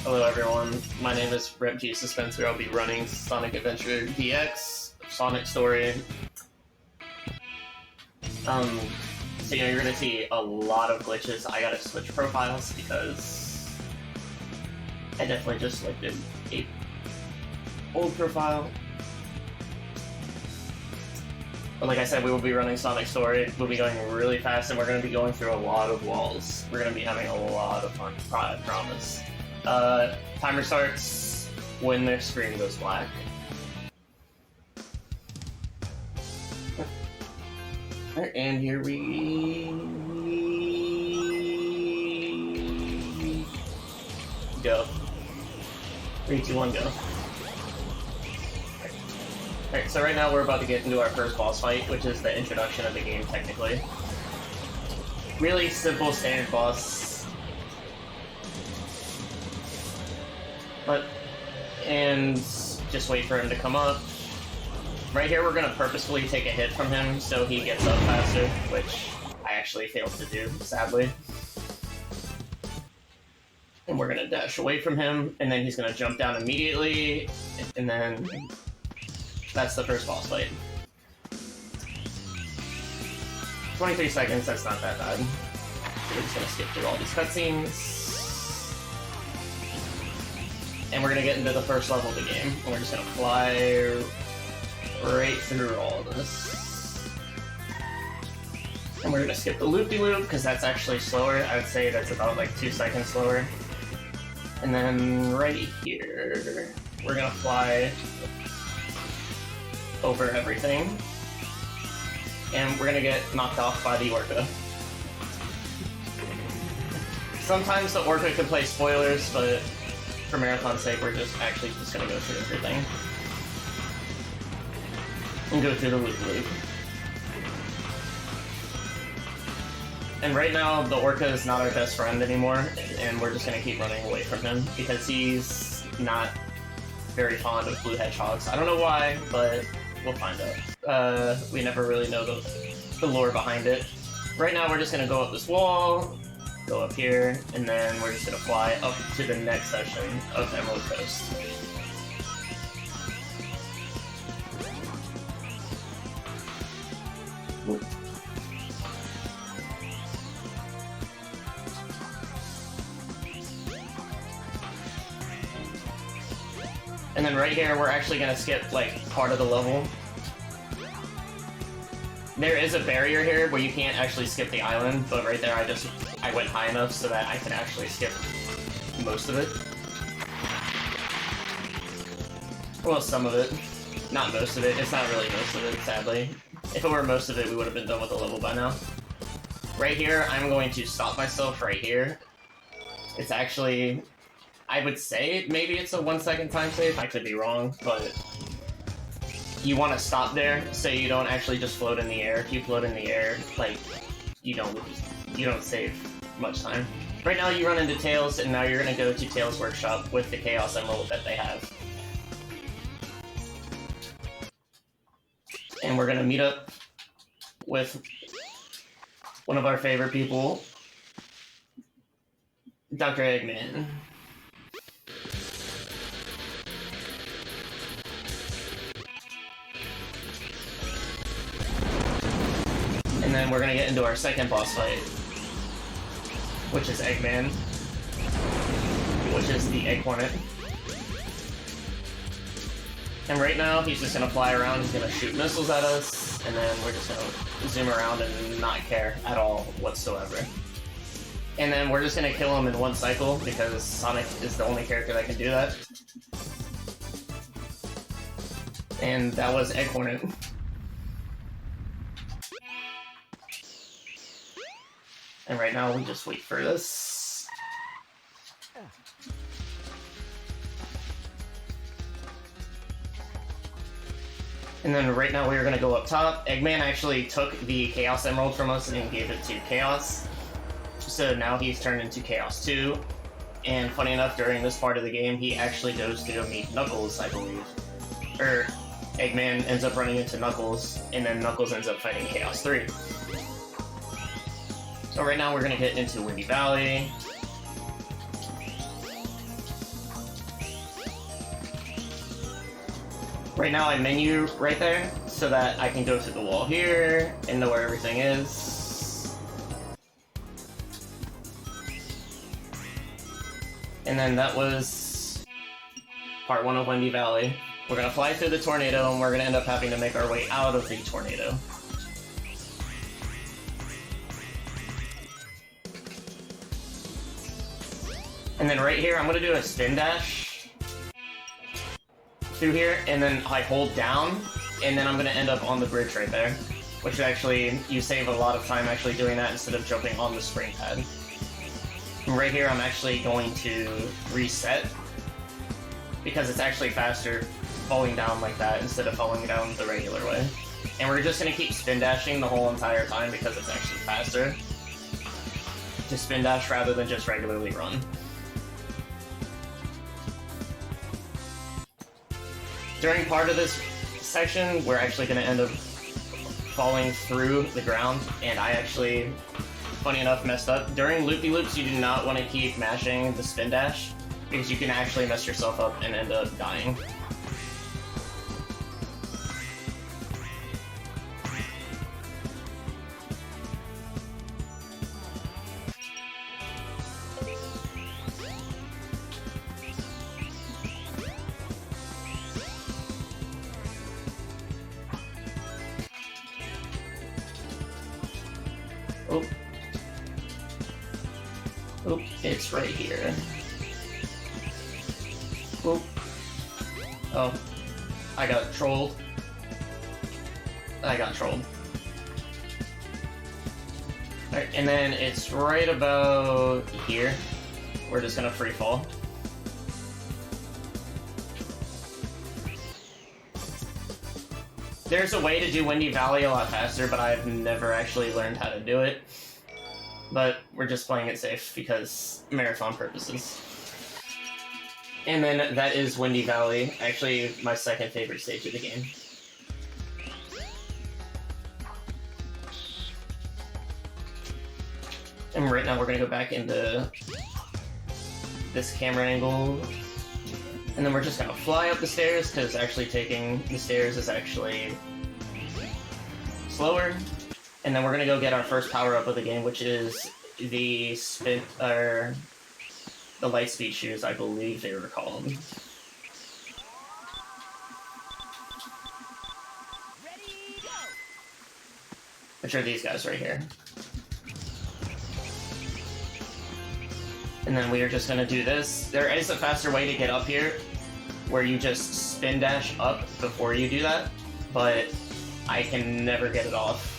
Hello everyone, my name is RepGSuspenser. I'll be running Sonic Adventure DX, Sonic Story. So you're gonna see a lot of glitches. I gotta switch profiles because I definitely just selected a old profile. But like I said, we will be running Sonic Story. We'll be going really fast, and we're going to be going through a lot of walls. We're going to be having a lot of fun, I promise. Timer starts when their screen goes black. Alright, and here we go. 3, 2, 1, go. Alright, so right now we're about to get into our first boss fight, which is the introduction of the game, technically. Really simple, standard boss. And just wait for him to come up. Right here, we're going to purposefully take a hit from him so he gets up faster, which I actually failed to do, sadly. And we're going to dash away from him, and then he's going to jump down immediately, and then that's the first boss fight. 23 seconds, that's not that bad. We're just going to skip through all these cutscenes. And we're going to get into the first level of the game, and we're just going to fly right through all of this. And we're going to skip the loop-de-loop, because that's actually slower. I would say that's about like 2 seconds slower. And then right here, we're going to fly over everything. And we're going to get knocked off by the Orca. Sometimes the Orca can play spoilers, but for marathon's sake, we're just actually just going to go through everything. And go through the loop-loop. And right now, the Orca is not our best friend anymore, and we're just going to keep running away from him, because he's not very fond of blue hedgehogs. I don't know why, but we'll find out. We never really know the lore behind it. Right now, we're just going to go up this wall, go up here, and then we're just going to fly up to the next section of Emerald Coast. Whoop. And then right here, we're actually going to skip, like, part of the level. There is a barrier here where you can't actually skip the island, but right there I went high enough so that I can actually skip most of it. Well, some of it. Not most of it. It's not really most of it, sadly. If it were most of it, we would have been done with the level by now. Right here, I'm going to stop myself right here. It's actually... I would say maybe it's a 1 second time save. I could be wrong, but you want to stop there so you don't actually just float in the air. If you float in the air, like, you don't save much time. Right now you run into Tails, and now you're going to go to Tails' workshop with the Chaos Emerald that they have. And we're going to meet up with one of our favorite people, Dr. Eggman. And then we're gonna get into our second boss fight, which is Eggman, which is the Egg Hornet. And right now, he's just gonna fly around, he's gonna shoot missiles at us, and then we're just gonna zoom around and not care at all whatsoever. And then we're just gonna kill him in one cycle, because Sonic is the only character that can do that. And that was Egg Hornet. And right now, we just wait for this. And then right now, we're going to go up top. Eggman actually took the Chaos Emerald from us and gave it to Chaos. So now he's turned into Chaos 2. And funny enough, during this part of the game, he actually goes to go meet Knuckles, I believe. Or Eggman ends up running into Knuckles, and then Knuckles ends up fighting Chaos 3. So right now we're going to get into Windy Valley. Right now I menu right there so that I can go to the wall here and know where everything is. And then that was part 1 of Windy Valley. We're gonna fly through the tornado and we're gonna end up having to make our way out of the tornado. And then right here, I'm gonna do a spin dash through here, and then I hold down, and then I'm gonna end up on the bridge right there. Which actually, you save a lot of time actually doing that instead of jumping on the spring pad. And right here, I'm actually going to reset, because it's actually faster falling down like that instead of falling down the regular way. And we're just gonna keep spin dashing the whole entire time because it's actually faster to spin dash rather than just regularly run. During part of this section, we're actually going to end up falling through the ground, and I actually, funny enough, messed up. During loopy-loops, you do not want to keep mashing the spin dash, because you can actually mess yourself up and end up dying. Oh. Oh, it's right here. Oh. Oh. I got trolled. I got trolled. Alright, and then it's right about here. We're just gonna free fall. There's a way to do Windy Valley a lot faster, but I've never actually learned how to do it. But we're just playing it safe because marathon purposes. And then that is Windy Valley, actually my second favorite stage of the game. And right now we're gonna go back into this camera angle. And then we're just gonna fly up the stairs, because actually taking the stairs is actually slower. And then we're gonna go get our first power-up of the game, which is the the light speed shoes, I believe they were called. Which are these guys right here. And then we are just gonna do this. There is a faster way to get up here, where you just spin dash up before you do that, but I can never get it off.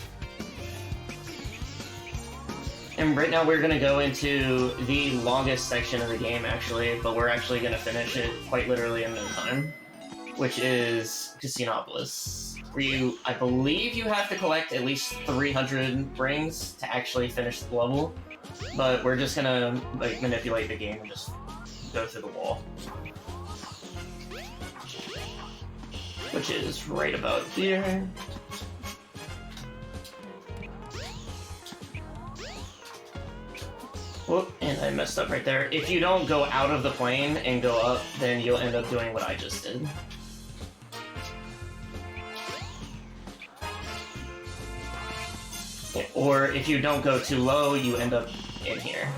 And right now we're gonna go into the longest section of the game, actually, but we're actually gonna finish it quite literally in no time, which is Casinopolis. Where you, I believe you have to collect at least 300 rings to actually finish the level. But we're just gonna like manipulate the game and just go through the wall. Which is right about here. Whoop, and I messed up right there. If you don't go out of the plane and go up, then you'll end up doing what I just did. Or if you don't go too low, you end up in here.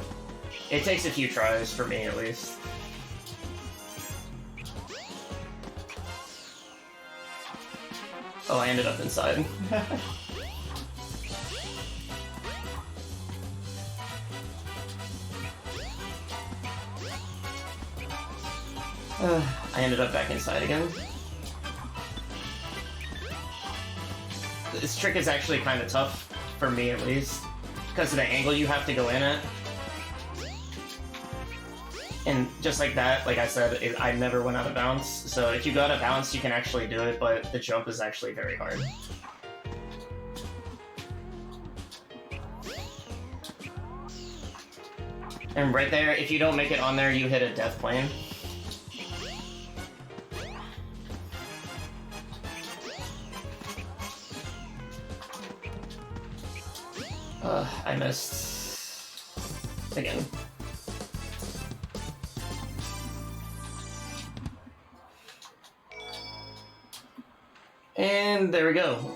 It takes a few tries, for me at least. Oh, I ended up inside. I ended up back inside again. This trick is actually kind of tough. For me, at least. Because of the angle you have to go in at. And just like that, like I said, I never went out of bounds. So if you go out of bounds, you can actually do it, but the jump is actually very hard. And right there, if you don't make it on there, you hit a death plane. I missed again. And there we go.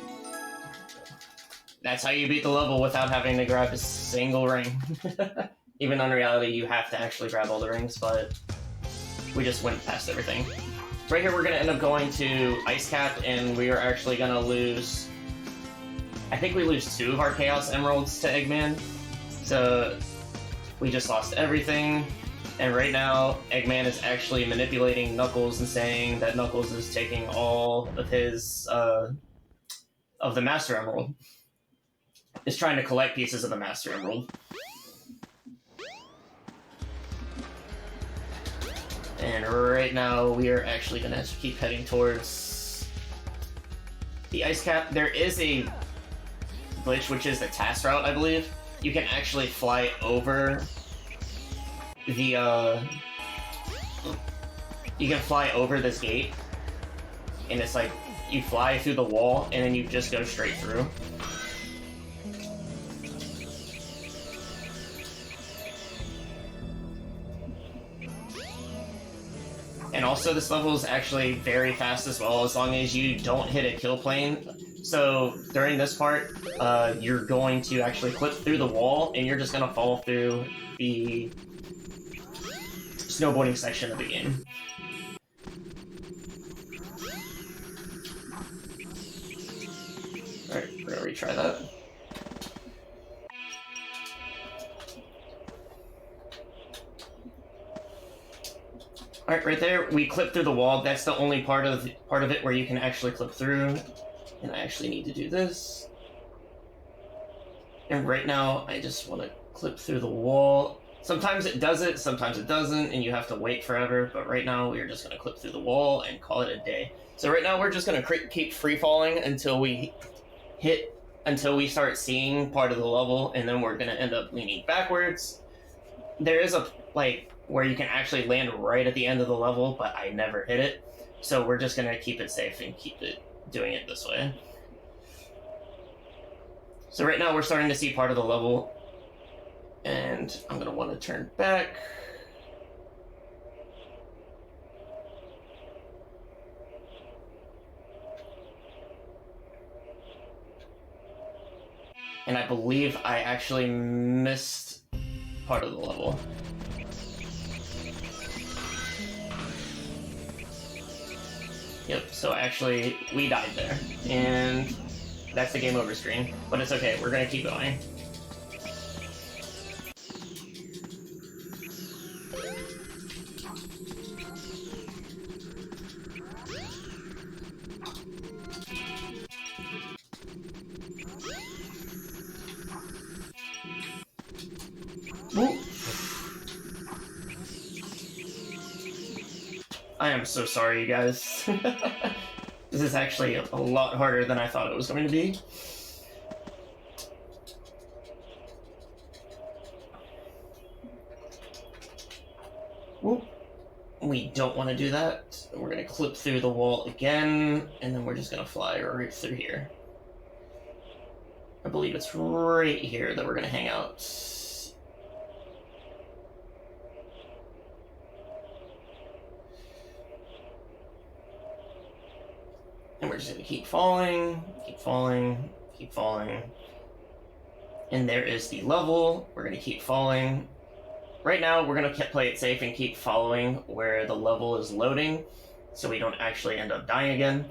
That's how you beat the level without having to grab a single ring. Even in reality, you have to actually grab all the rings, but we just went past everything. Right here, we're going to end up going to Ice Cap, and we are actually going to lose... I think we lose 2 of our Chaos Emeralds to Eggman. So we just lost everything. And right now, Eggman is actually manipulating Knuckles and saying that Knuckles is taking all of his, of the Master Emerald. Is trying to collect pieces of the Master Emerald. And right now, we are actually going to have to keep heading towards the Ice Cap. There is a glitch, which is the task route, I believe. You can actually fly over the, you can fly over this gate, and it's like, you fly through the wall, and then you just go straight through. And also, this level is actually very fast as well, as long as you don't hit a kill plane. So, during this part, you're going to actually clip through the wall, and you're just going to fall through the snowboarding section of the game. Alright, we're going to retry that. Alright, right there, we clip through the wall. That's the only part of it where you can actually clip through. And I actually need to do this. And right now, I just want to clip through the wall. Sometimes it does it, sometimes it doesn't, and you have to wait forever. But right now, we're just going to clip through the wall and call it a day. So right now, we're just going to keep free-falling until we start seeing part of the level, and then we're going to end up leaning backwards. There is a, where you can actually land right at the end of the level, but I never hit it. So we're just going to keep it safe and keep it doing it this way. So right now we're starting to see part of the level, and I'm going to want to turn back. And I believe I actually missed part of the level. Yep, so actually, we died there. And that's the game over screen. But it's okay, we're gonna keep going. Whoa. I am so sorry, you guys. This is actually a lot harder than I thought it was going to be. Whoop. We don't want to do that. We're going to clip through the wall again, and then we're just going to fly right through here. I believe it's right here that we're going to hang out. And we're just going to keep falling, keep falling, keep falling. And there is the level. We're going to keep falling. Right now, we're going to play it safe and keep following where the level is loading, so we don't actually end up dying again.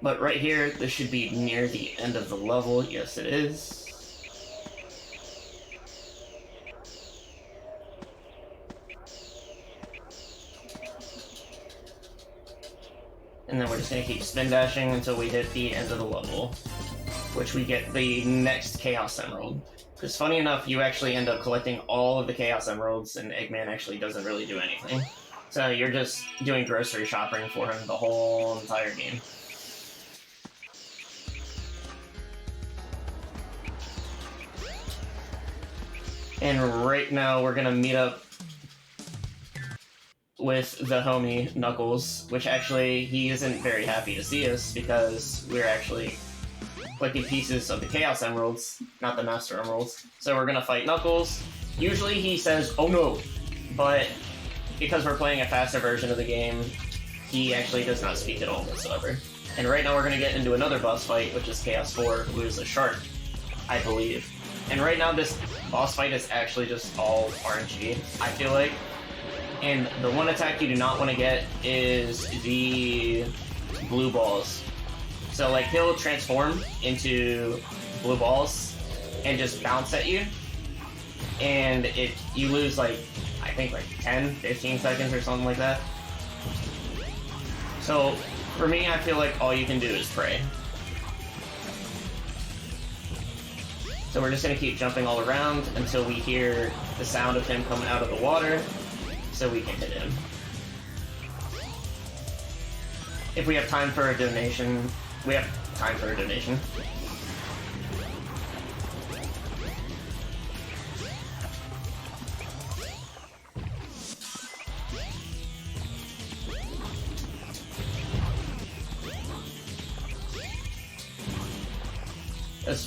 But right here, this should be near the end of the level. Yes, it is. And then we're just going to keep spin dashing until we hit the end of the level, which we get the next Chaos Emerald. Because funny enough, you actually end up collecting all of the Chaos Emeralds, and Eggman actually doesn't really do anything. So you're just doing grocery shopping for him the whole entire game. And right now we're going to meet up with the homie Knuckles, which actually he isn't very happy to see us because we're actually collecting pieces of the Chaos Emeralds, not the Master Emeralds. So we're gonna fight Knuckles. Usually he says, "Oh no," but because we're playing a faster version of the game, he actually does not speak at all whatsoever. And right now we're going to get into another boss fight, which is Chaos 4, who is a shark, I believe. And right now this boss fight is actually just all RNG, I feel like. And the one attack you do not want to get is the blue balls. So like he'll transform into blue balls and just bounce at you. And you lose like, I think like 10, 15 seconds or something like that. So for me, I feel like all you can do is pray. So we're just going to keep jumping all around until we hear the sound of him coming out of the water, so we can hit him. If we have time for a donation, we have time for a donation.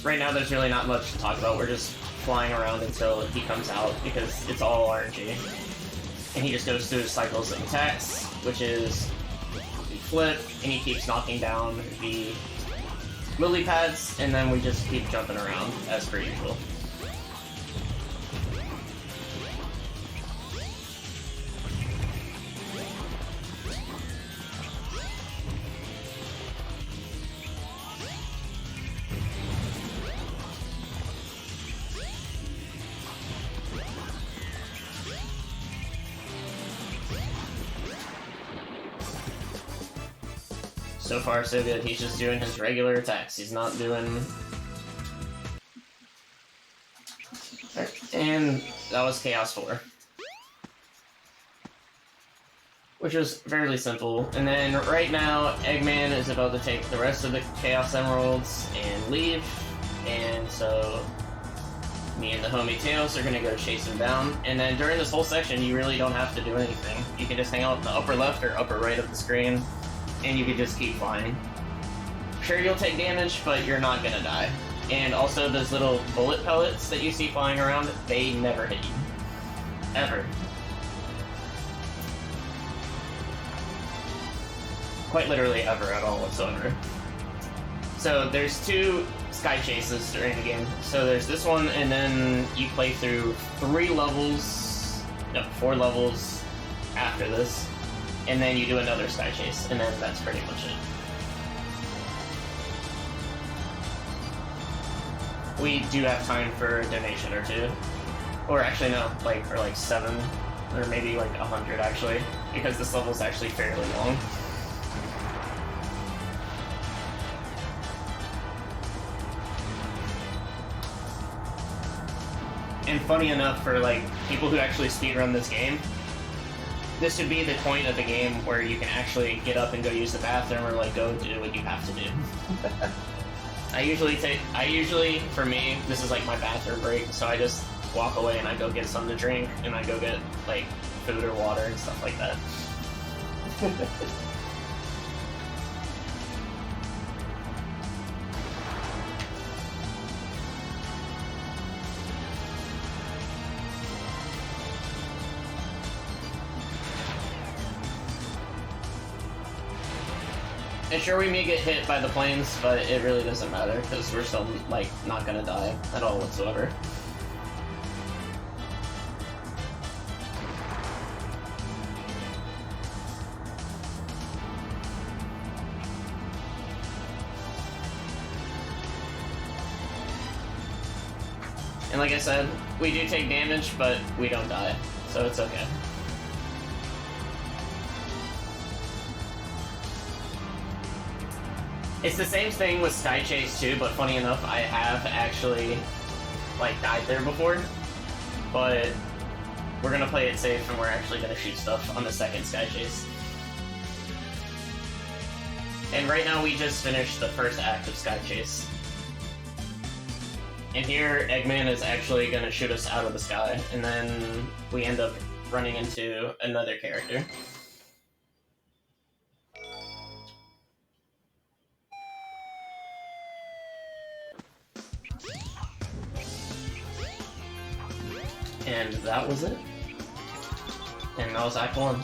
Right now, there's really not much to talk about. We're just flying around until he comes out, because it's all RNG. And he just goes through his cycles of attacks, which is the flip, and he keeps knocking down the lily pads, and then we just keep jumping around, as per usual. So far, so good. He's just doing his regular attacks. He's not doing... And that was Chaos 4. Which was fairly simple. And then right now, Eggman is about to take the rest of the Chaos Emeralds and leave. And so me and the homie Tails are going to go chase him down. And then during this whole section, you really don't have to do anything. You can just hang out in the upper left or upper right of the screen, and you can just keep flying. Sure, you'll take damage, but you're not gonna die. And also, those little bullet pellets that you see flying around, they never hit you. Ever. Quite literally ever at all whatsoever. So there's 2 sky chases during the game. So there's this one, and then you play through 4 levels after this. And then you do another sky chase, and then that's pretty much it. We do have time for a donation or 2. Or actually no, like 7, or maybe like 100 actually, because this level's actually fairly long. And funny enough, for like people who actually speedrun this game, this would be the point of the game where you can actually get up and go use the bathroom, or like go do what you have to do. For me, this is like my bathroom break, so I just walk away and I go get something to drink, and I go get like food or water and stuff like that. And sure, we may get hit by the planes, but it really doesn't matter, because we're still, like, not gonna die at all whatsoever. And like I said, we do take damage, but we don't die, so it's okay. It's the same thing with Sky Chase too, but funny enough, I have actually, like, died there before. But we're gonna play it safe, and we're actually gonna shoot stuff on the second Sky Chase. And right now we just finished the first act of Sky Chase. And here, Eggman is actually gonna shoot us out of the sky, and then we end up running into another character. And that was it. And that was Act 1.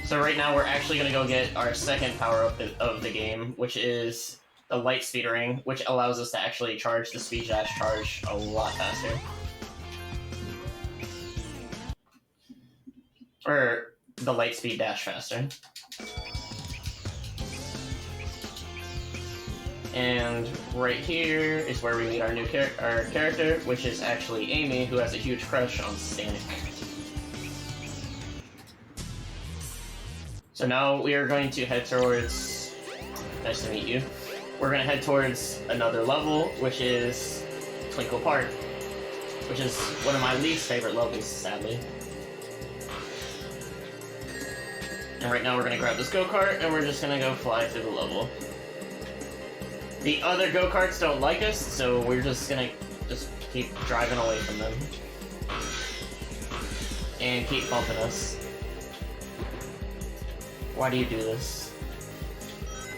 So right now we're actually going to go get our second power-up of the game, which is the Light Speed Ring, which allows us to actually charge the Speed Dash charge a lot faster. Or the Light Speed Dash faster. And right here is where we meet our new character, which is actually Amy, who has a huge crush on Stanek. So now we are going to head towards... Nice to meet you. We're going to head towards another level, which is Twinkle Park, which is one of my least favorite levels, sadly. And right now we're going to grab this go-kart, and we're just going to go fly through the level. The other go-karts don't like us, so we're just going to keep driving away from them. And keep bumping us. Why do you do this?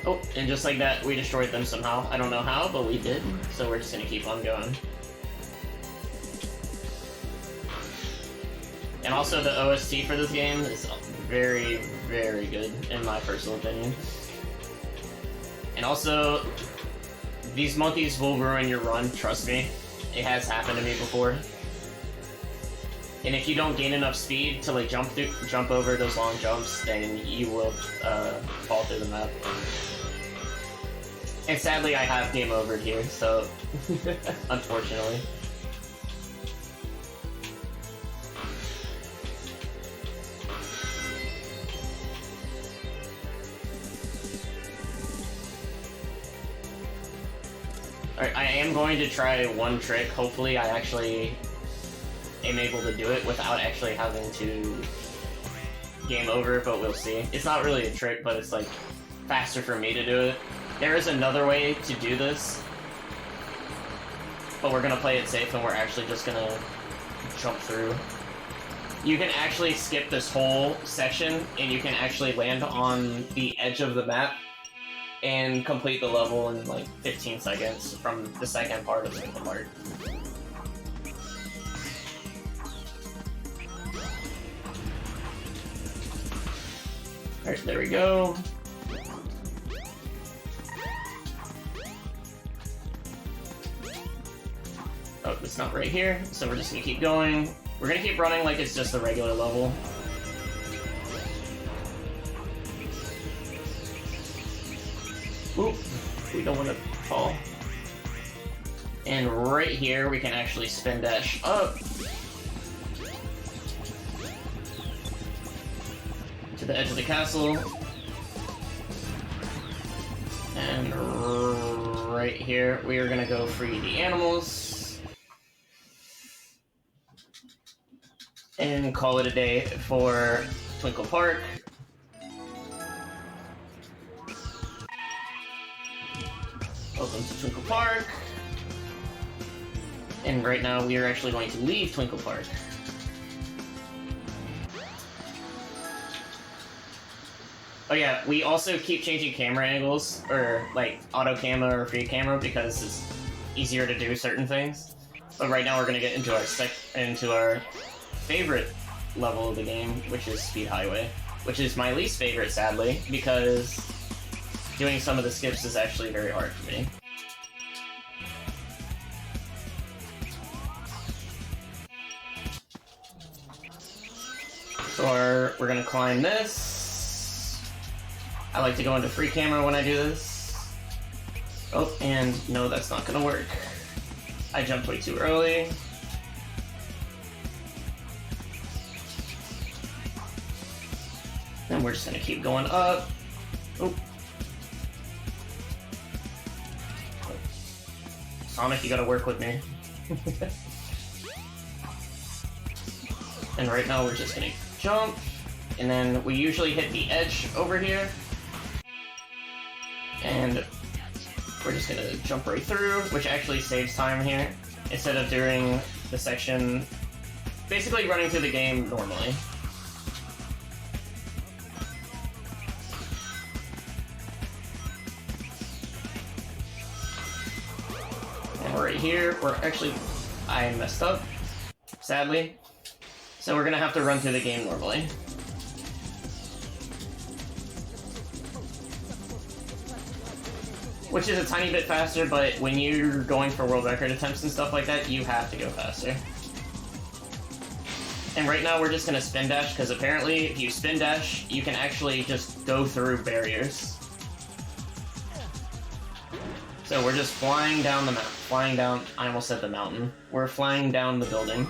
Oh, and just like that, we destroyed them somehow. I don't know how, but we did. So we're just gonna keep on going. And also the OST for this game is very, very good, in my personal opinion. And also, these monkeys will ruin your run, trust me. It has happened to me before. And if you don't gain enough speed to like jump over those long jumps, then you will fall through the map. And sadly, I have game over here, so unfortunately. Alright, I am going to try one trick. Hopefully, I actually am able to do it without actually having to game over, but we'll see. It's not really a trick, but it's like faster for me to do it. There is another way to do this, but we're gonna play it safe and we're actually just gonna jump through. You can actually skip this whole section and you can actually land on the edge of the map and complete the level in like 15 seconds from the second part of the part. Alright, there we go. Oh, it's not right here, so we're just gonna keep going. We're gonna keep running like it's just a regular level. Oop, we don't want to fall. And right here, we can actually spin dash up to the edge of the castle. And right here, we are gonna go free the animals. And call it a day for Twinkle Park. Welcome to Twinkle Park. And right now we are actually going to leave Twinkle Park. Oh yeah, we also keep changing camera angles, or like auto camera or free camera, because it's easier to do certain things. But right now we're gonna get into our favorite level of the game, which is Speed Highway, which is my least favorite, sadly, because doing some of the skips is actually very hard for me. So we're gonna climb this. I like to go into free camera when I do this. Oh, and no, that's not gonna work. I jumped way too early. And we're just gonna keep going up. Oh. Sonic, you gotta work with me. And right now we're just gonna jump, and then we usually hit the edge over here. And we're just gonna jump right through, which actually saves time here, instead of doing the section, basically running through the game normally. And right here, we're actually, I messed up, sadly. So we're gonna have to run through the game normally. Which is a tiny bit faster, but when you're going for world record attempts and stuff like that, you have to go faster. And right now we're just gonna spin dash, because apparently if you spin dash, you can actually just go through barriers. So we're just flying down the mountain. Flying down, I almost said the mountain. We're flying down the building.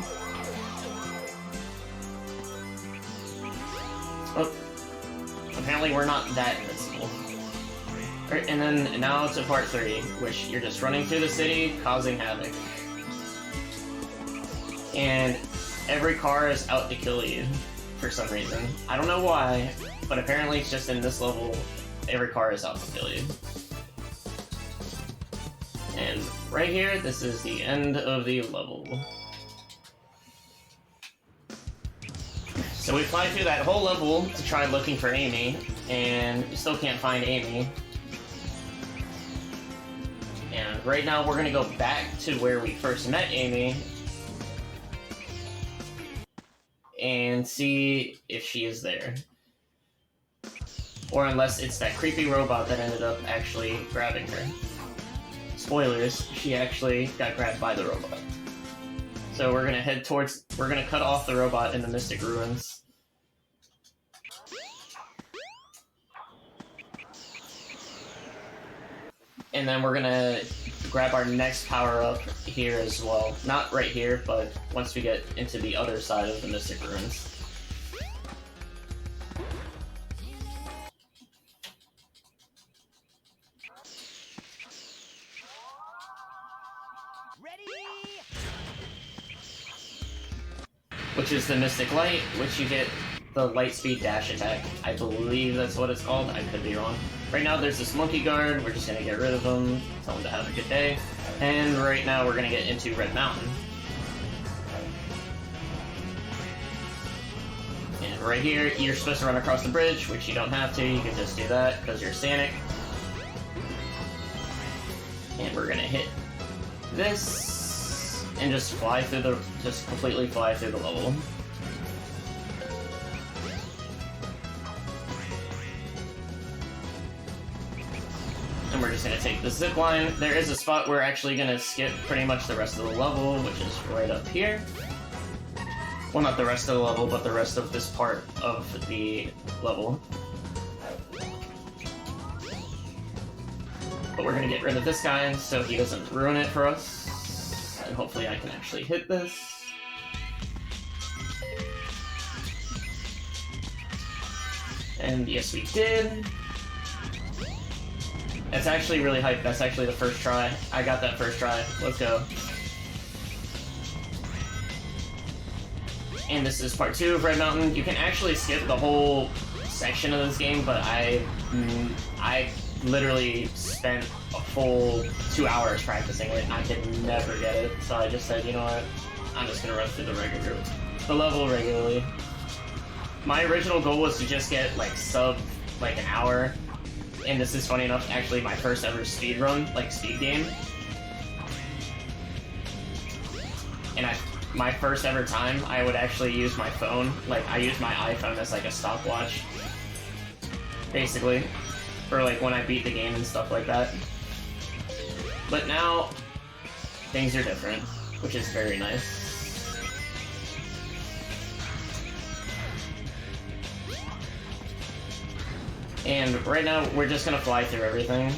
Oh, apparently we're not that invincible. And then now to part 3, which you're just running through the city, causing havoc. And every car is out to kill you, for some reason. I don't know why, but apparently it's just in this level, every car is out to kill you. And right here, this is the end of the level. So we fly through that whole level to try looking for Amy, and we still can't find Amy. And right now we're gonna go back to where we first met Amy and see if she is there. Or unless it's that creepy robot that ended up actually grabbing her. Spoilers, she actually got grabbed by the robot. So we're gonna cut off the robot in the Mystic Ruins. And then we're gonna grab our next power-up here as well. Not right here, but once we get into the other side of the Mystic Ruins. Which is the Mystic Light, which you get the light speed dash attack. I believe that's what it's called. I could be wrong. Right now there's this monkey guard. We're just gonna get rid of him, tell him to have a good day. And right now we're gonna get into Red Mountain. And right here, you're supposed to run across the bridge, which you don't have to. You can just do that because you're Sonic. And we're gonna hit this and just fly through the, just completely fly through the level. And we're just gonna take the zip line. There is a spot we're actually gonna skip pretty much the rest of the level, which is right up here. Well, not the rest of the level, but the rest of this part of the level. But we're gonna get rid of this guy so he doesn't ruin it for us. And hopefully I can actually hit this. And yes, we did. That's actually really hype. That's actually the first try. I got that first try. Let's go. And this is part 2 of Red Mountain. You can actually skip the whole section of this game, but I literally spent a full 2 hours practicing it, and I could never get it. So I just said, you know what? I'm just gonna run through the level regularly. My original goal was to just get like an hour. And this is funny enough, actually my first ever speed run, like speed game. And my first ever time, I would actually use my phone. Like, I use my iPhone as like a stopwatch, basically, for like when I beat the game and stuff like that. But now, things are different, which is very nice. And right now, we're just gonna fly through everything.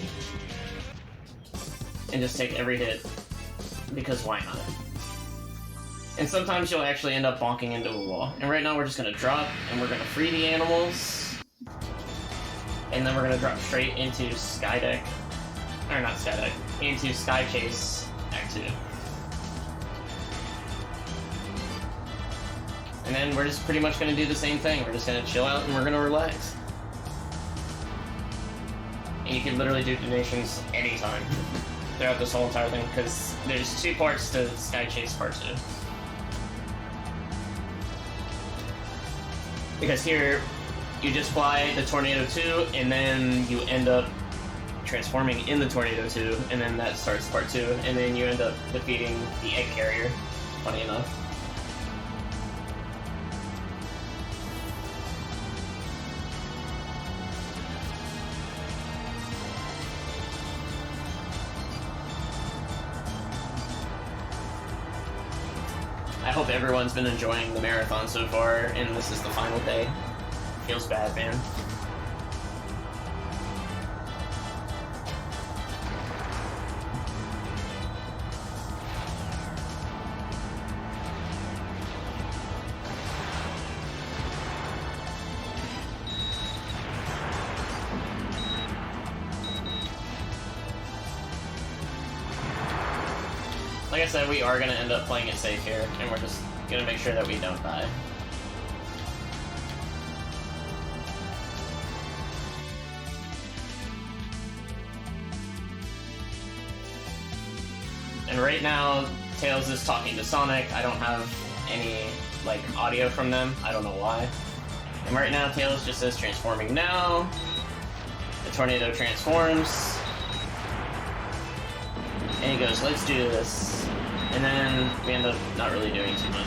And just take every hit. Because why not? And sometimes you'll actually end up bonking into a wall. And right now, we're just gonna drop, and we're gonna free the animals. And then we're gonna drop straight into Skydeck. Or not Skydeck. Into Sky Chase Act 2. And then we're just pretty much gonna do the same thing. We're just gonna chill out, and we're gonna relax. And you can literally do donations anytime throughout this whole entire thing, because there's 2 parts to Sky Chase Part 2. Because here, you just fly the Tornado 2, and then you end up transforming in the Tornado 2, and then that starts Part 2, and then you end up defeating the Egg Carrier, funny enough. I hope everyone's been enjoying the marathon so far, and this is the final day. Feels bad, man. Like I said, we are going to end up playing it safe here, and we're just going to make sure that we don't die. And right now, Tails is talking to Sonic. I don't have any, like, audio from them. I don't know why. And right now, Tails just says transforming now. The tornado transforms. And he goes, let's do this. And then we end up not really doing too much.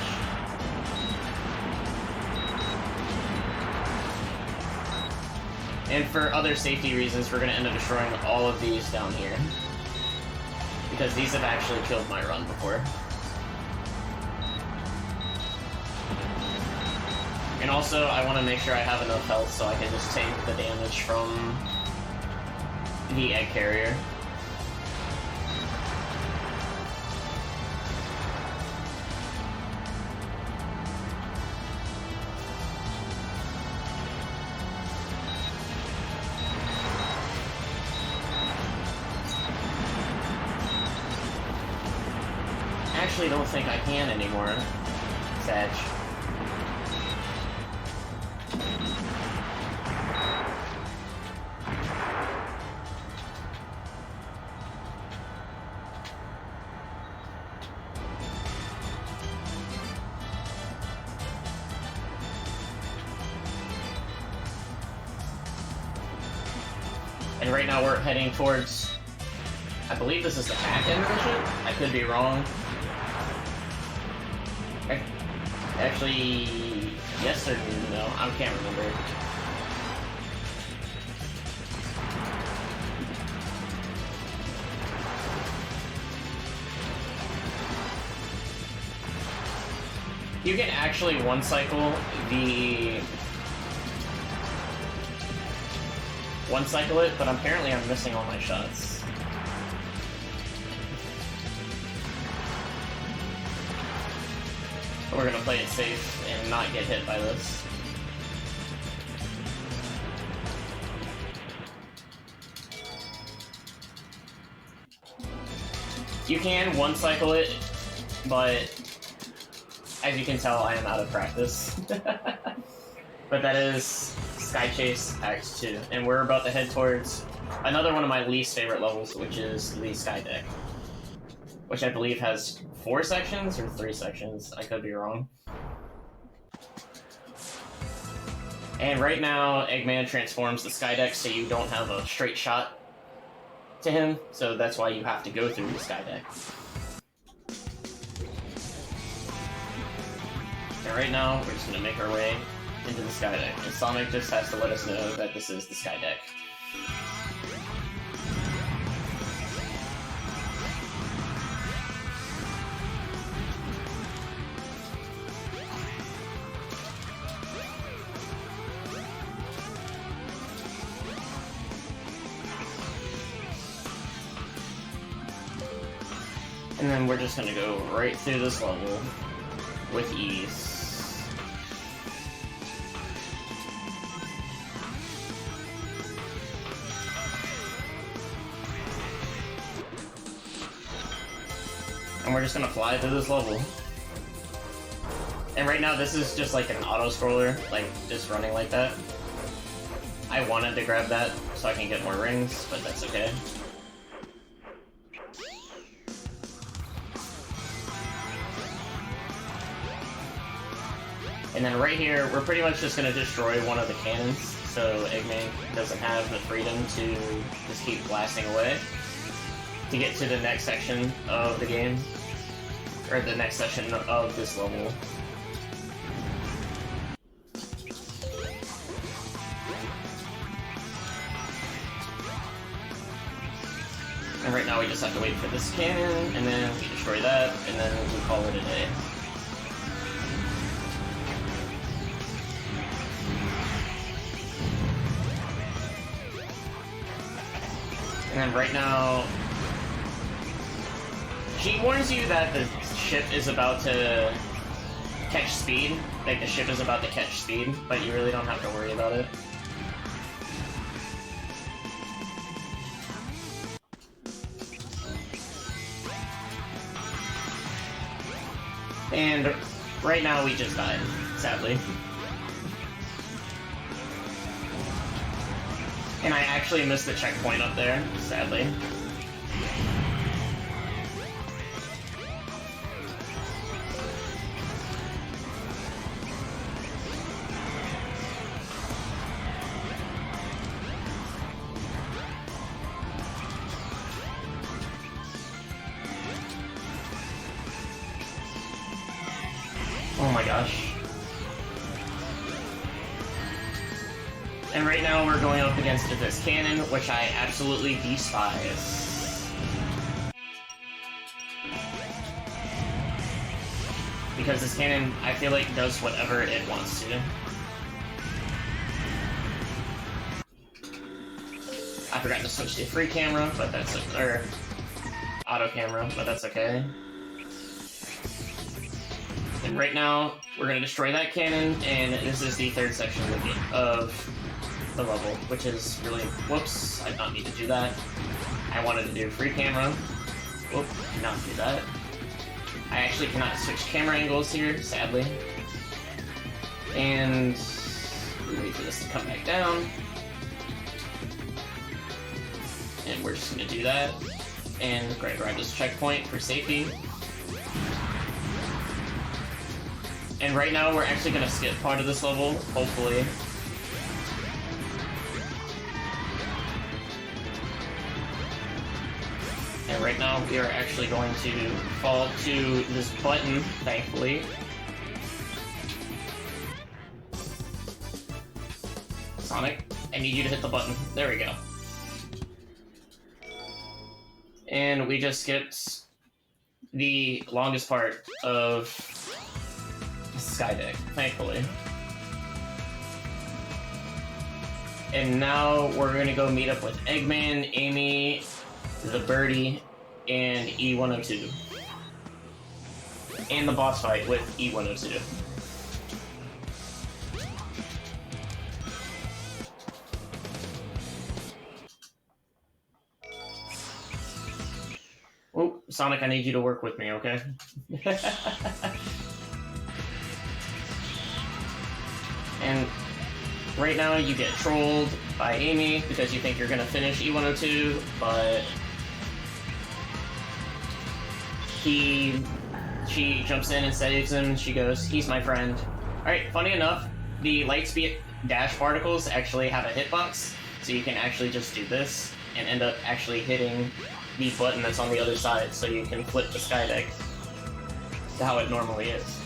And for other safety reasons, we're going to end up destroying all of these down here. Because these have actually killed my run before. And also, I want to make sure I have enough health so I can just take the damage from the egg carrier. I actually don't think I can anymore, Sag. And right now we're heading towards, I believe this is the back end of the ship? I could be wrong. Actually, yes or no? I can't remember. You can actually one-cycle it, but apparently I'm missing all my shots. We're gonna play it safe and not get hit by this. You can one-cycle it, but as you can tell, I am out of practice. But that is Sky Chase Act 2, and we're about to head towards another one of my least favorite levels, which is the Sky Deck. Which I believe has 4 sections or 3 sections. I could be wrong. And right now, Eggman transforms the Sky Deck so you don't have a straight shot to him, so that's why you have to go through the Sky Deck. And right now, we're just going to make our way into the Sky Deck, and Sonic just has to let us know that this is the Sky Deck. And then we're just gonna go right through this level with ease. And we're just gonna fly through this level. And right now this is just like an auto-scroller, like just running like that. I wanted to grab that so I can get more rings, but that's okay. And then right here, we're pretty much just going to destroy one of the cannons, so Eggman doesn't have the freedom to just keep blasting away to get to the next section of the game, or the next section of this level. And right now we just have to wait for this cannon, and then we destroy that, and then we call it a day. And then right now, she warns you that the ship is about to catch speed. Like, the ship is about to catch speed, but you really don't have to worry about it. And right now we just died, sadly. And I actually missed the checkpoint up there, sadly. Oh my gosh. And right now we're going up against this cannon, which I absolutely despise. Because this cannon, I feel like, does whatever it wants to. I forgot to switch to free camera, but that's or auto camera, but that's okay. And right now, we're gonna destroy that cannon, and this is the third section of the game, of the level, which is really, whoops, I did not need to do that. I wanted to do free camera. Whoop, did not do that. I actually cannot switch camera angles here, sadly. And we wait for this to come back down. And we're just gonna do that. And grab this checkpoint for safety. And right now, we're actually gonna skip part of this level, hopefully. And right now, we are actually going to fall to this button, thankfully. Sonic, I need you to hit the button. There we go. And we just skipped the longest part of Sky Deck, thankfully. And now we're gonna go meet up with Eggman, Amy, the Birdie, and E102. And the boss fight with E102. Oh, Sonic, I need you to work with me, okay? And right now you get trolled by Amy because you think you're gonna finish E102, but she jumps in and saves him. She goes, "He's my friend." Alright, funny enough, the Lightspeed dash particles actually have a hitbox, so you can actually just do this and end up actually hitting the button that's on the other side, so you can flip the Sky Deck to how it normally is.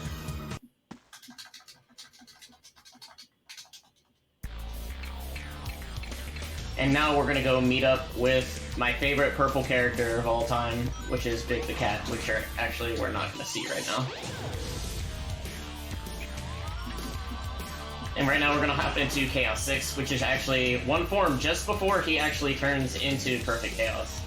And now we're gonna go meet up with my favorite purple character of all time, which is Big the Cat, which we're not gonna see right now. And right now we're gonna hop into Chaos 6, which is actually one form just before he actually turns into Perfect Chaos.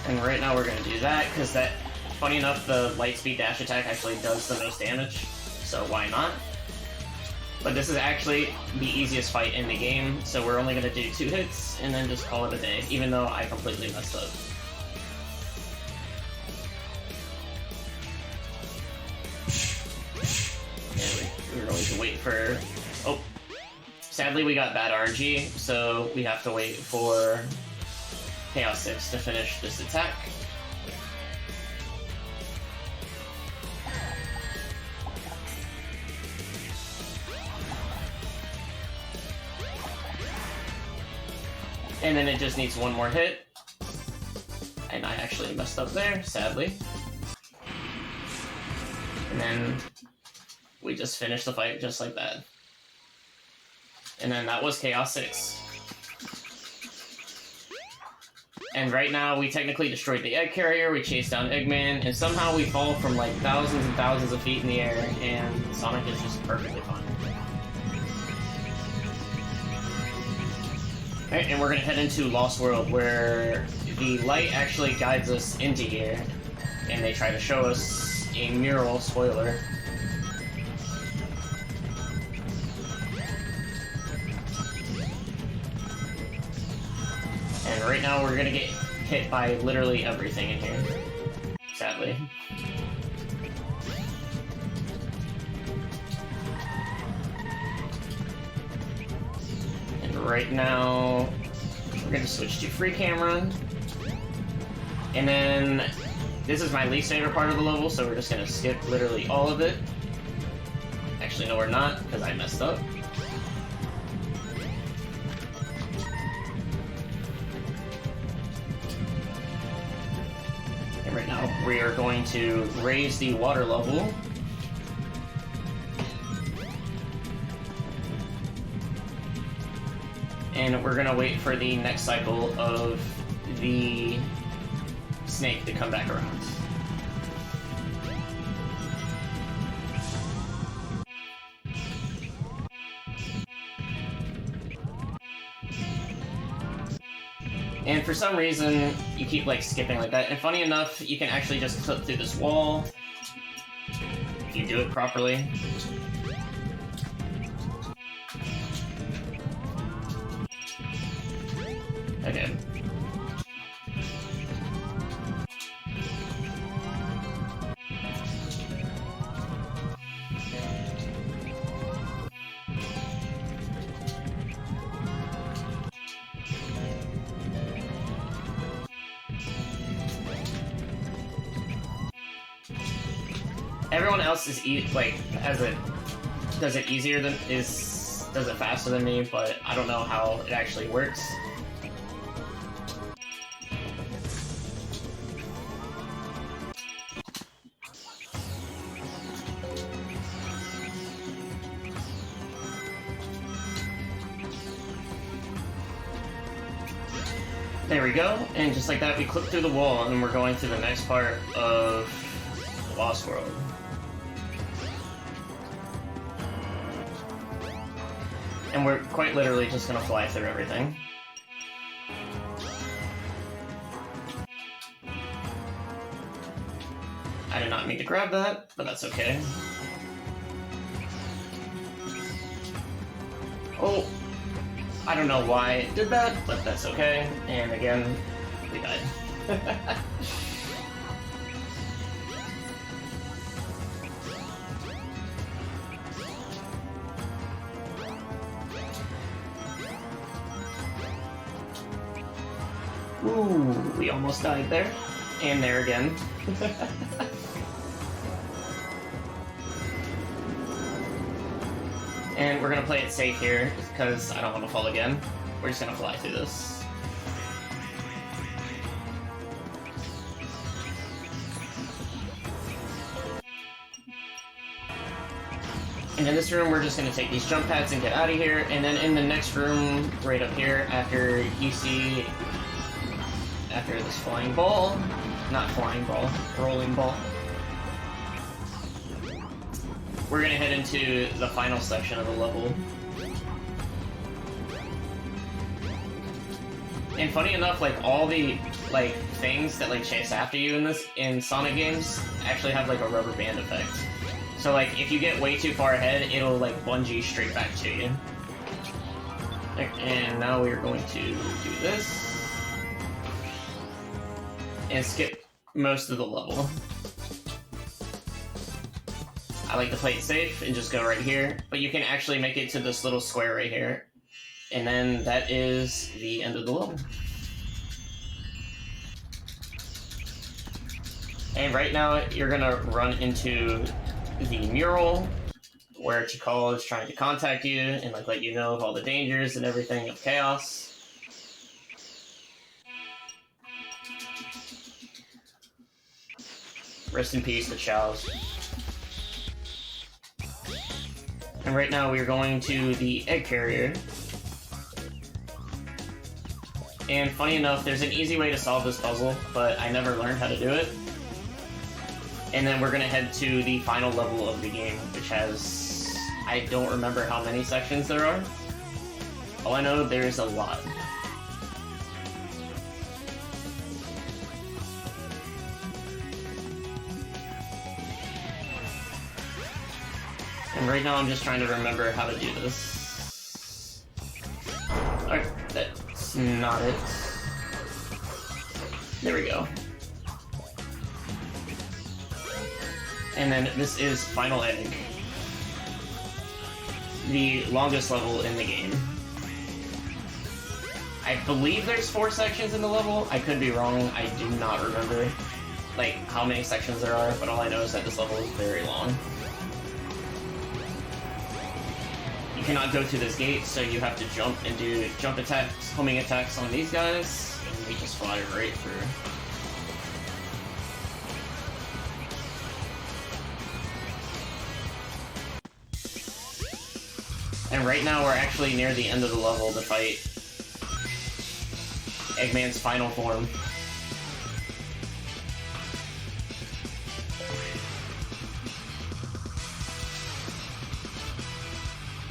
And right now we're gonna do that, because that, funny enough, the Lightspeed dash attack actually does the most damage, so why not? But this is actually the easiest fight in the game, so we're only gonna do 2 hits, and then just call it a day, even though I completely messed up. And we're going to wait for... Oh! Sadly, we got bad RNG, so we have to wait for Chaos 6 to finish this attack. And then it just needs one more hit. And I actually messed up there, sadly. And then we just finished the fight just like that. And then that was Chaos 6. And right now, we technically destroyed the egg carrier, we chased down Eggman, and somehow we fall from like thousands and thousands of feet in the air, and Sonic is just perfectly fine. Alright, and we're gonna head into Lost World, where the light actually guides us into here, and they try to show us a mural spoiler. And right now we're gonna get hit by literally everything in here, sadly. And right now, we're gonna switch to free camera. And then, this is my least favorite part of the level, so we're just gonna skip literally all of it. Actually, no, we're not, because I messed up. And right now, we are going to raise the water level. And we're gonna wait for the next cycle of the snake to come back around. And for some reason, you keep like skipping like that. And funny enough, you can actually just clip through this wall if you do it properly. Okay. Everyone else is does it easier than does it faster than me, but I don't know how it actually works. There we go, and just like that, we clip through the wall, and we're going to the next part of Lost World. And we're quite literally just gonna fly through everything. I did not mean to grab that, but that's okay. Oh, I don't know why it did that, but that's okay. And again, we died. Ooh, we almost died there. And there again. And we're gonna play it safe here, because I don't want to fall again. We're just gonna fly through this. And in this room, we're just gonna take these jump pads and get out of here. And then in the next room, right up here, after this flying ball, not flying ball, rolling ball, we're gonna head into the final section of the level. And funny enough, like all the things that chase after you in Sonic games actually have like a rubber band effect. So like if you get way too far ahead, it'll like bungee straight back to you. And now we are going to do this and skip most of the level. I like to play it safe and just go right here, but you can actually make it to this little square right here. And then that is the end of the level. And right now, you're gonna run into the mural, where Tikal is trying to contact you and let you know of all the dangers and everything of Chaos. Rest in peace, the Chows. And right now we are going to the egg carrier. And funny enough, there's an easy way to solve this puzzle, but I never learned how to do it. And then we're gonna head to the final level of the game, which has... I don't remember how many sections there are. All I know, there's a lot. And right now I'm just trying to remember how to do this. Alright, that's not it. There we go. And then this is Final Egg. The longest level in the game. I believe there's 4 sections in the level. I could be wrong. I do not remember, like, how many sections there are, but all I know is that this level is very long. You cannot go through this gate, so you have to jump and do jump attacks, homing attacks on these guys, and we just fly right through. And right now we're actually near the end of the level to fight Eggman's final form.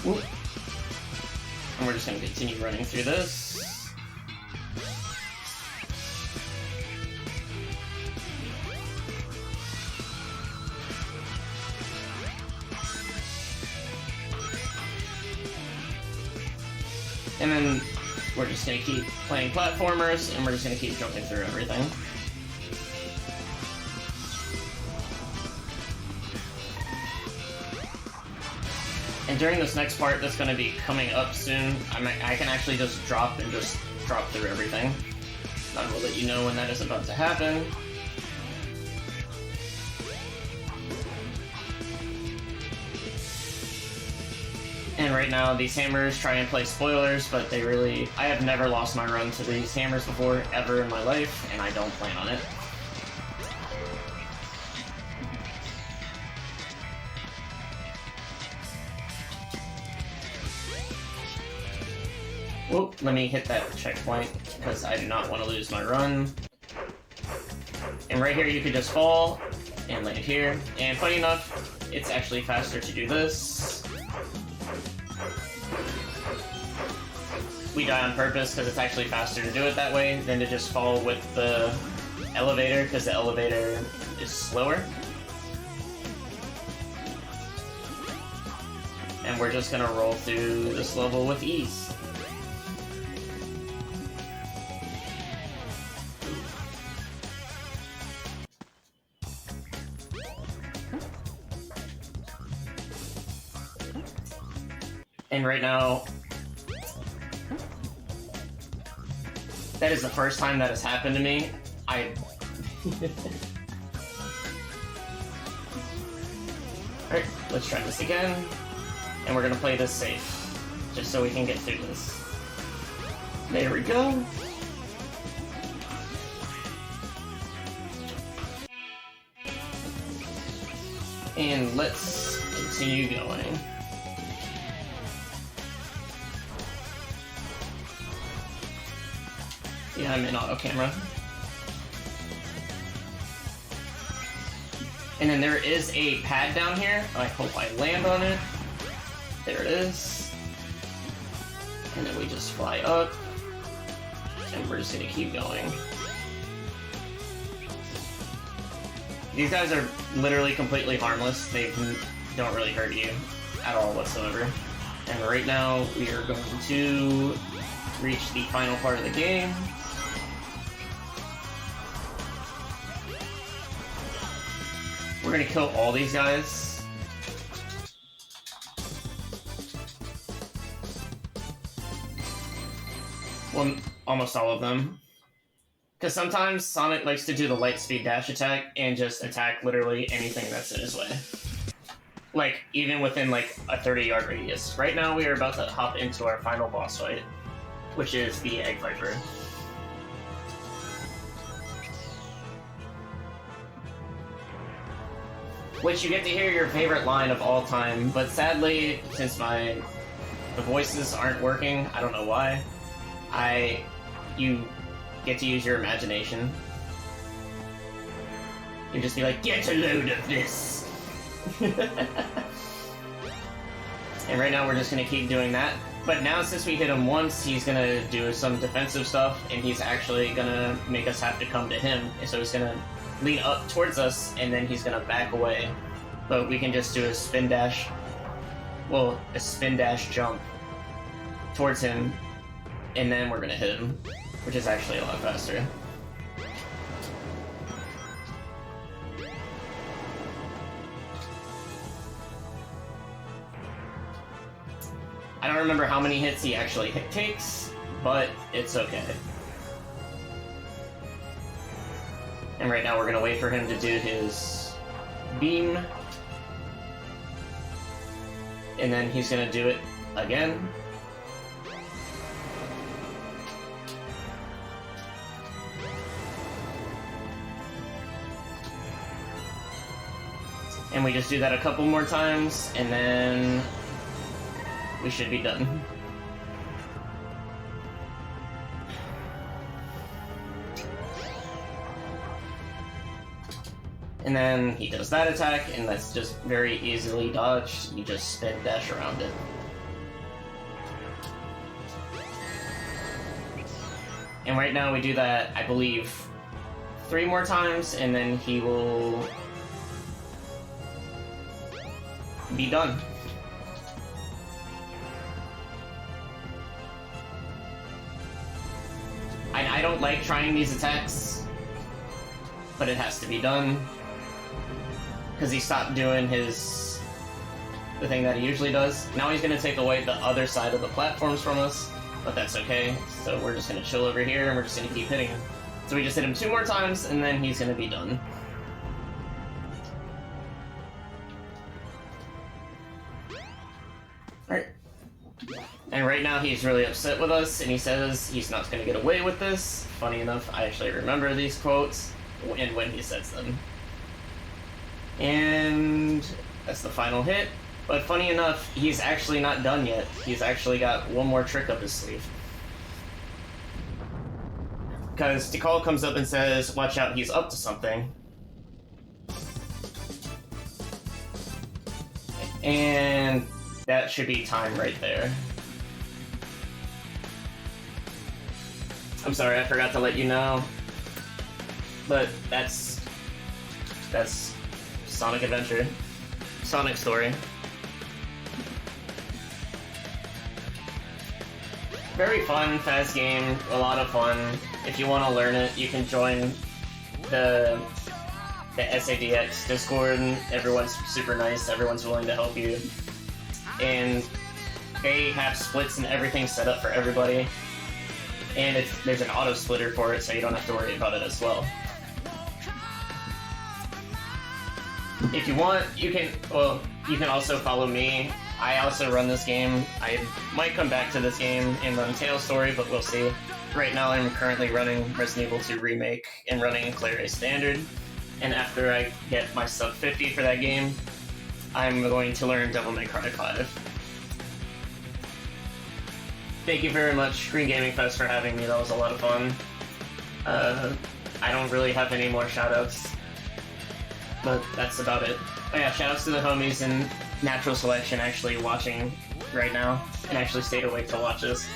Ooh. And we're just going to continue running through this. And then we're just going to keep playing platformers, and we're just going to keep jumping through everything. And during this next part that's going to be coming up soon, I can actually just drop through everything. I will let you know when that is about to happen. And right now, these hammers try and play spoilers, but they really... I have never lost my run to these hammers before, ever in my life, and I don't plan on it. Whoop, let me hit that checkpoint, because I do not want to lose my run. And right here, you could just fall, and land here. And funny enough, it's actually faster to do this. We die on purpose because it's actually faster to do it that way than to just fall with the elevator, because the elevator is slower. And we're just gonna roll through this level with ease. And right now, that is the first time that has happened to me. Alright, let's try this again. And we're gonna play this safe, just so we can get through this. There we go. And let's continue going. Yeah, I'm in auto camera. And then there is a pad down here. I hope I land on it. There it is. And then we just fly up. And we're just gonna keep going. These guys are literally completely harmless. They don't really hurt you at all whatsoever. And right now, we are going to reach the final part of the game. We're gonna kill all these guys. Well, almost all of them. Because sometimes Sonic likes to do the light speed dash attack and just attack literally anything that's in his way. Like, even within like a 30-yard radius. Right now we are about to hop into our final boss fight, which is the Egg Viper. Which you get to hear your favorite line of all time, but sadly, since the voices aren't working, I don't know why, you get to use your imagination. You just be like, get a load of this! And right now we're just gonna keep doing that. But now since we hit him once, he's gonna do some defensive stuff, and he's actually gonna make us have to come to him. So he's gonna lean up towards us, and then he's gonna back away. But we can just do a spin dash well, a spin dash jump towards him, and then we're gonna hit him, which is actually a lot faster. I don't remember how many hits he actually takes, but it's okay. And right now we're gonna wait for him to do his beam. And then he's gonna do it again. And we just do that a couple more times, and then we should be done. And then he does that attack, and that's just very easily dodged. You just spin dash around it. And right now we do that, I believe, 3 more times, and then he will be done. I don't like trying these attacks, but it has to be done. Because he stopped doing the thing that he usually does. Now he's going to take away the other side of the platforms from us, but that's okay. So we're just going to chill over here, and we're just going to keep hitting him. So we just hit him 2 more times, and then he's going to be done. Alright. And right now he's really upset with us, and he says he's not going to get away with this. Funny enough, I actually remember these quotes and when he says them. And that's the final hit. But funny enough, he's actually not done yet. He's actually got one more trick up his sleeve. Because Tikal comes up and says, watch out, he's up to something. And that should be time right there. I'm sorry, I forgot to let you know. But that's Sonic Adventure. Sonic Story. Very fun, fast game, a lot of fun. If you want to learn it, you can join the SADX Discord. Everyone's super nice, everyone's willing to help you. And they have splits and everything set up for everybody. And there's an auto splitter for it, so you don't have to worry about it as well. If you want, you can also follow me. I also run this game. I might come back to this game and run Tales Story, but we'll see. Right now I'm currently running Resident Evil 2 Remake and running Claire Standard. And after I get my sub 50 for that game, I'm going to learn Devil May Cry 5. Thank you very much, Green Gaming Fest, for having me. That was a lot of fun. I don't really have any more shoutouts, but that's about it. Oh yeah, shoutouts to the homies in Natural Selection actually watching right now, and actually stayed awake to watch this.